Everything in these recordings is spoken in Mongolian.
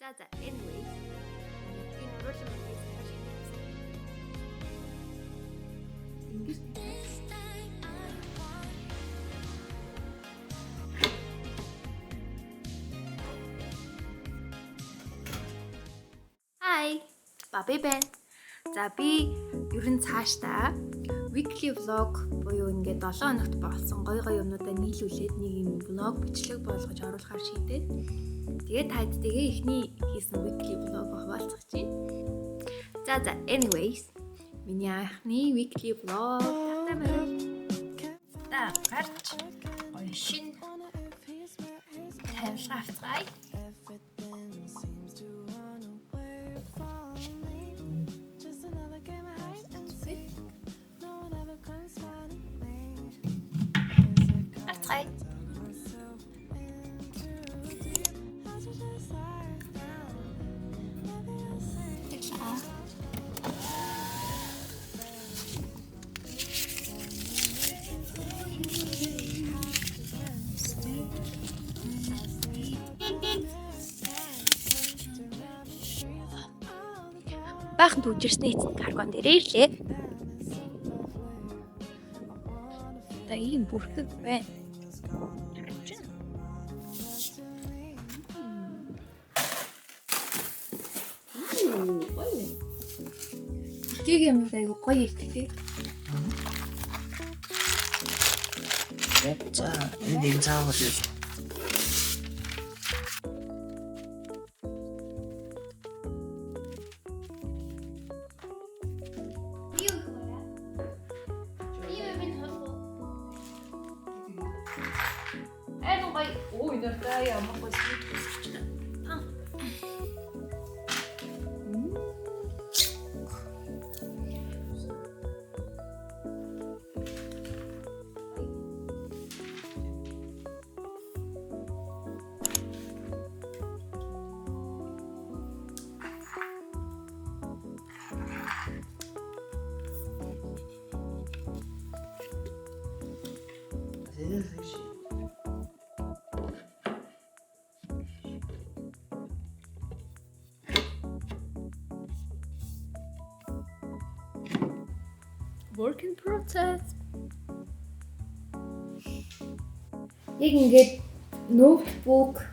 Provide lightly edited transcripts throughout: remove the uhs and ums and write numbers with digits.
За anyway энэ уруулан мэдээс хашиг хийсэн. Ингэж Hi, Баби байна. За би ер нь цаашдаа weekly vlog буюу ингээд 7 хоногт болсон гоё юмнуудаа нийлүүлээд нэг юм vlog бичлэг болгож оруулахар шийдээд тэгээд тайдтайгээ эхний хийсэн weekly vlog хуваалцах чинь. За anyways миний анхны weekly vlog татамаар гарч гоё шин тавилга авцгаая. Баахан түжирснээ эцэг каргон дээр ирлээ. Та ийм бүрхэг байна. Бүрхэг юм айгу гоё ихтэй. За энэ цаавал Ой, нэртэй ямар гоё сэтгэлтэй. Work in process. Яг ингээд ноутбук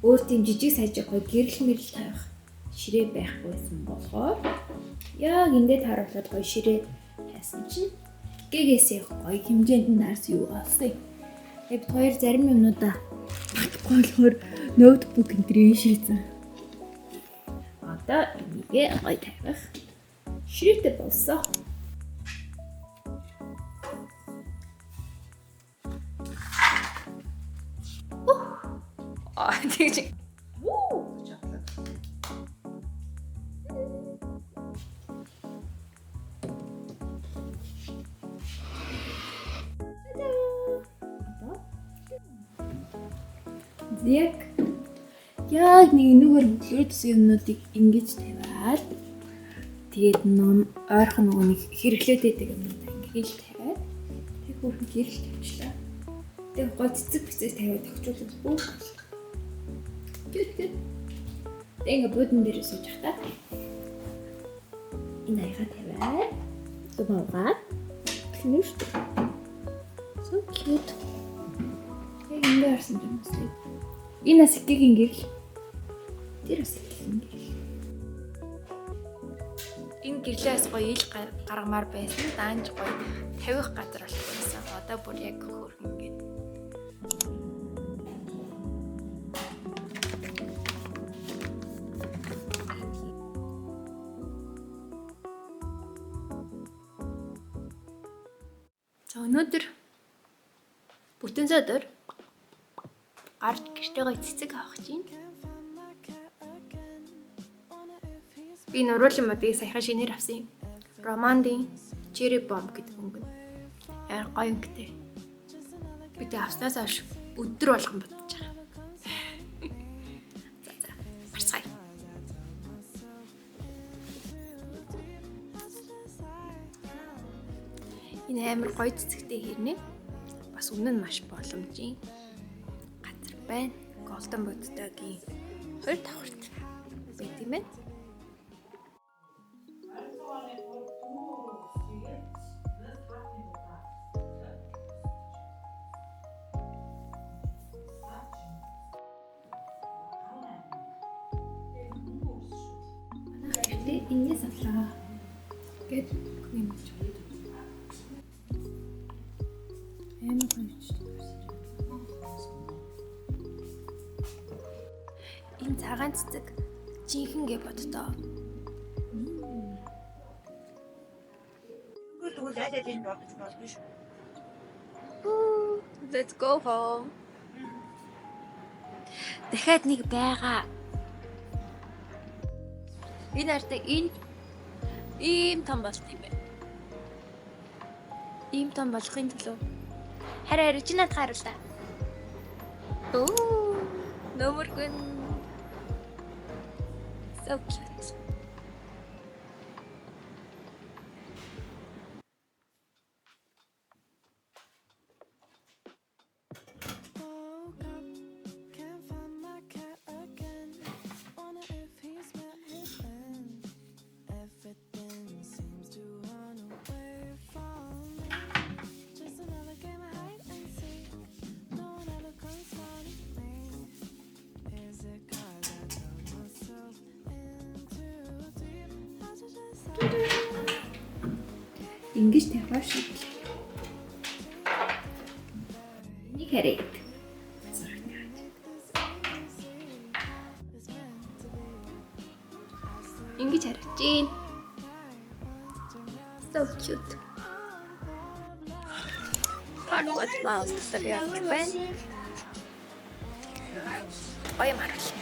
өөр тийм жижиг сайжиг гоё гэрэл мэрэл тавих ширээ байхгүйсэн болохоор яг эндээ тааруулаад гоё ширээ хайсан чинь гэгээсээ гоё хэмжээнд нарс юу болсон. Яг хоёр зарим юмнуудаа батгүй болохоор ноутбук энэ төр шийдсэн. Одоо энийг гоё тавих ширээтэй болсон. Тэгж. Вуу. Яг нэг нүгээр хөдлөөдсөн юмнуудыг ингэж тавиад тэгээд ойрхон нөгөө нэг хэрэглээд байдаг юмнуудаа ингэж тавиад тэг бүрхэн гэрэл тавьчлаа. Тэг гоо цэцэг бицээс тавиад тогтчулж бүх Good. Ингээ будин дээр сууж хата. Энэ аяга тавиад томоогаа. Тэний шүү. So cute. Энэ дээрсэн юм уу? Энэ асикгийн гэрэл. Тэр асикгийн гэрэл. Энэ гэрлээс гоё ил гаргамаар байсан. Даанч гоё тавих газар болсон. Одоо бүр яг хөрхөн ингээд өнөөдөр бүтэн өдөр гарч гэртээ гоё цэцэг авах чинь. Би нуруулын модыг саяхан шинээр авсан юм. Романдын Cherry Bomb гэдэг өнгө. Яар гоё өнгөтэй. Би тэ авснаас хойш өдөр болгон бодож байгаа. За марцгаая. Энэ амар гоё цэцэгтэй хэрнээ. Бас өмнө нь маш боломжийн газар байна. Golden Boot-гийн Хоёр давхарт байт юм байна. Манайх энэс авлаа. Гэт юм ч. Амар гоё. Энэ цагаан цэцэг жинхэнэ гэ боддоо. Let's go home. Дахиад нэг байгаа. Энэ артыг ийм том болт юм байна. Ийм том болохын төлөө хараа чи надад харуулаа. Нөмөргөн. So cute. Ингэж тавьж шиг. Нэг хэрэг. Ингэж харагч гин. So cute. Парк моuse дээр явж байна. Ой маргал.